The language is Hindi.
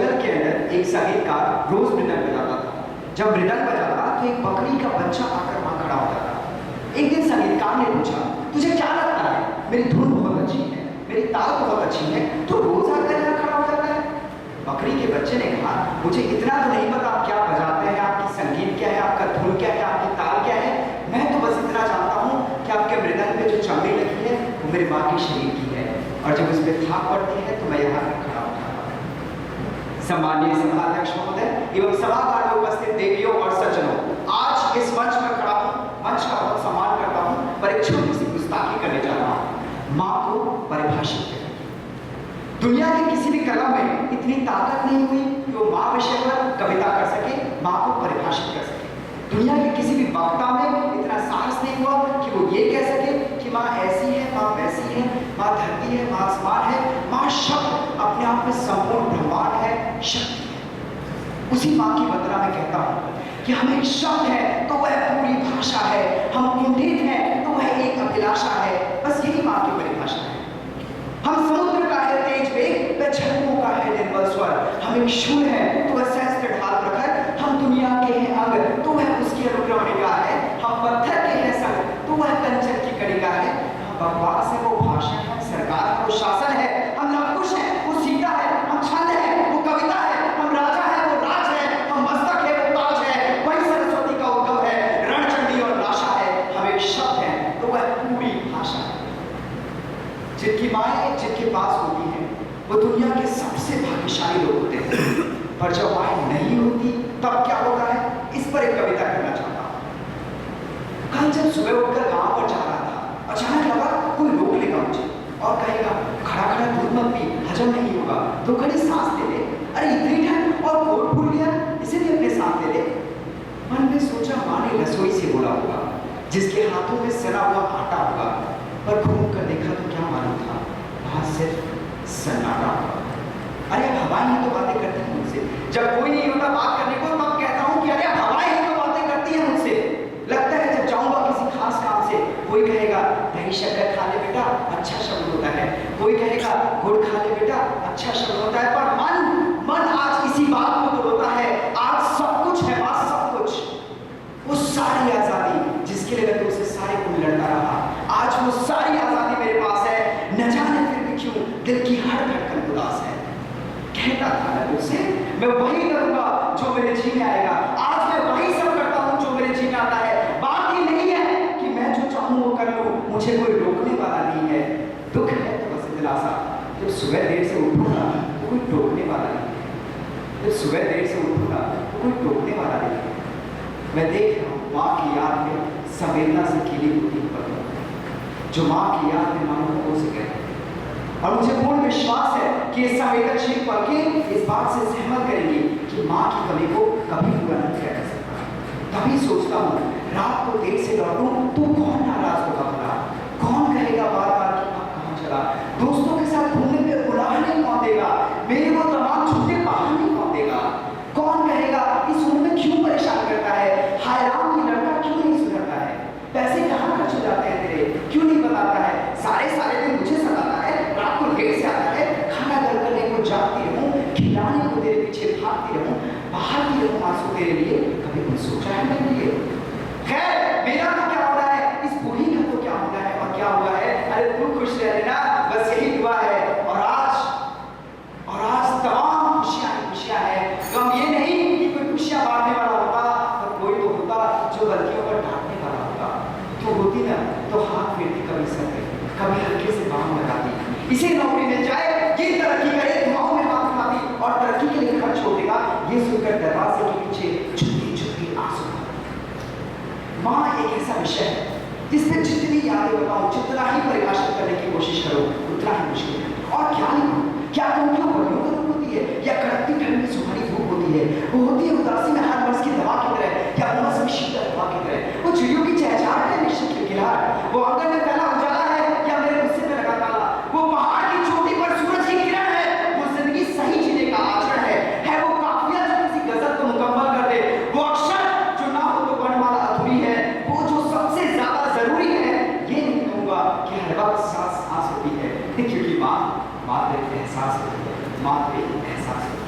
जंगल के अंदर एक संगीतकार रोज मृदंग बजाता था। जब मृदंग बजाता तो एक बकरी का बच्चा आकर वहां खड़ा हो जाता। एक दिन संगीतकार ने पूछा, तुझे क्या लगता है, मेरी धुन बहुत अच्छी है, मेरी ताल बहुत अच्छी है, तो रोज आकर यहाँ खड़ा हो जाता है? बकरी के बच्चे ने कहा, मुझे इतना तो नहीं पता आप क्या बजाते हैं, आपकी संगीत क्या है, आपका धुन क्या है, आपकी ताल क्या है। मैं तो बस इतना जानता हूँ कि आपके मृदंग पे जो चमड़ी लगी है वो मेरी माँ के शरीर की है, और जब उस पर थाप पड़ती है तो मैं यहाँ पर खड़ा होता हूँ। सम्माननीय सभाध्यक्ष महोदय एवं सभागार में उपस्थित देवियों और सज्जनों, आज इस मंच पर खड़ा हूँ, मंच का बहुत सम्मान करता हूँ, पर एक छोटी सी गुस्ताखी करने जा रहा हूँ। माँ को परिभाषित करें। दुनिया की किसी भी कला में इतनी ताकत नहीं हुई कि वो माँ विषय पर कविता कर सके, माँ को परिभाषित कर सके। दुनिया के किसी भी वक्ता में इतना साहस नहीं हुआ कि वो ये कह सके कि माँ ऐसी है, माँ वैसी है, माँ धरती है, माँ आसमान है, माँ शब्द अपने आप में संपूर्ण ब्रह्मांड है, शक्ति है। उसी माँ की वंदना में कहता हूँ कि हम एक शब्द है तो वह पूरी भाषा है, हम कुंठित हैं तो वह एक अभिलाषा है, बस यही माँ की परिभाषा है। हम समुद्र का है तेज वेग, वह झलकों का है निर्मल स्वर, हम एक शूल है तो वह सहस्त्र ढाल प्रखर, हम दुनिया के हैं अंग तो वह उसकी अनुग्रह निगाह है, हम पत्थर के हैं संग तो वह कंचन की कणिका है, हम बकवास है वो भाषण है, सरकार है वो शासन है, हम लवकुश है वो सीता है, हम छंद है वो कविता है, हम राजा है वो राज है, हम मस्तक है वो ताज है, वही सरस्वती का उद्भव है, रणचंडी और लाशा है, हम एक शब्द है तो वह पूरी भाषा है। जिनकी माएँ जिनके पास होती हैं वो दुनिया के सबसे भाग्यशाली लोग होते हैं, पर जब माएँ नहीं होती तब क्या होता है, इस पर एक कविता करना चाहता हूँ। कल जब सुबह उठकर गांव पर जा रहा था, अचानक लगा कोई रोक लेगा मुझे और कहेगा, खड़ा खड़ा दूध मत पी, हजम नहीं होगा, तो खड़ी सांस ले ले, अरे इतनी ठंड और कोट फूल गया, इसे भी अपने साथ ले ले। मन में सोचा माँ ने रसोई से बोला होगा, जिसके हाथों में सना हुआ आटा होगा, पर घूम कर देखा तो क्या मालूम था, वहां सिर्फ सन्नाटा होगा। अरे अब हवाएं ही तो बातें करती हैं मुझसे, जब कोई नहीं होता बात करने को तब कहता हूँ कि अरे अब हवाएं ही तो बातें करती हैं मुझसे। लगता है जब जाऊंगा किसी खास काम से, कोई कहेगा दही शक्कर खा ले बेटा, अच्छा शब्द होता है, कोई कहेगा गुड़ खा ले बेटा, अच्छा शब्द होता है, पर मन आज इसी बात को तो रोता है। आज सब कुछ है बात, सब कुछ, वो सारी आजादी जिसके लिए मैं तुमसे सारे कुल लड़ता रहा, आज वो सारी आजादी मेरे पास है, न जाने फिर भी क्यों दिल की हर धड़कन उदास है। कहता था मैं तुझसे, मैं वही करूंगा जो मेरे जी में आएगा, आज मैं वही सब करता हूं जो मेरे जी में आता है। बात ये नहीं है कि मैं जो चाहूं वो कर लूं, मुझे कोई रोकने वाला नहीं है। दुख है तो बस दिलासा, जब सुबह देर से उठूंगा तो कोई टोकने वाला नहीं है, जब सुबह देर से उठूंगा तो कोई टोकने वाला नहीं है। मैं देख रहा हूँ माँ की याद में संवेदना से खिली होती पत्तों, जो माँ की याद में मानो हो सके, और मुझे पूर्ण विश्वास है कि ये संवेदनशील पलकें इस बात से सहमत करेंगी कि माँ की कमी को कभी पूरा नहीं किया जा सकता। तभी सोचता हूँ रात को देर से लौटूं तो कौन नाराज होगा भला, कौन कहेगा बार बार कि अब कहाँ चला, दोस्तों के साथ घूमने पे उड़ाने कौन देगा, मेरे वो तमाम छुट्टे बहाने कौन देगा, कौन कहेगा इस उम्र में क्यों परेशान करता है, हाय राम ये लड़का क्यों नहीं सुधरता है, पैसे कहाँ खर्च हो जाते हैं तेरे, क्यों नहीं बताता है, सारे दिन मुझे सताता है, रात को लेट से आता है, खाना घर करने को जागती रहूं, खिलाने को तेरे पीछे भागती रहूं, बहाती रहूं आंसू तेरे लिए, कभी कुछ सोचा है मेरे लिए। खैर मेरा तो क्या हो रहा है, इस बूढ़ी का तो क्या होना है और क्या हुआ है, अरे तू खुश रह लेना, बस यही दुआ है। और आज तमाम खुशियां हैं, गम ये नहीं कि कोई खुशियां बांटने वाला होता, और कोई तो होता जो गलतियों पर डांटने वाला होता। तो होती ना तो हाथ फेरती कभी सर पे, कभी हल्के से बांध लगाती, इसे नौकरी मिल जाए, ये तरक्की करे, दुआओं में हाथ उठाती और तरक्की के लिए खर्च हो देगा, ये सुनकर दरवाजे के पीछे छुपी आंसू। माँ एक ऐसा विषय है जिसमें जितनी यादें बताऊं, जितना ही परिभाषित करने की कोशिश करो उतना ही मुश्किल है। और क्या लिखूं, क्या कहूं, क्या बलियों का रूप होती है या कड़कती ठंड में सुहानी धूप होती है, वो होती है उदासी में हर वर्ष की दवा की तरह या उमस में शीतल हवा की तरह, वो चिड़ियों की चहचहाट है निश्चित खिलखिलाहट, वो आंगन में फैला उजाला है या मेरे गुस्से में लगा ताला, वो पहाड़ की चोटी पर सूरज की किरण है, वो जिंदगी सही जीने का आचरण है वो काफिया जो किसी गजल को मुकम्मल कर दे, वो अक्षर जो ना हो तो वर्णमाला अधूरी है, वो जो सबसे ज्यादा जरूरी है। ये नहीं कहूंगा कि हर वक्त सांस होती है, क्योंकि माँ मात्र एक एहसास होती है, मात्र एक एहसास होती है।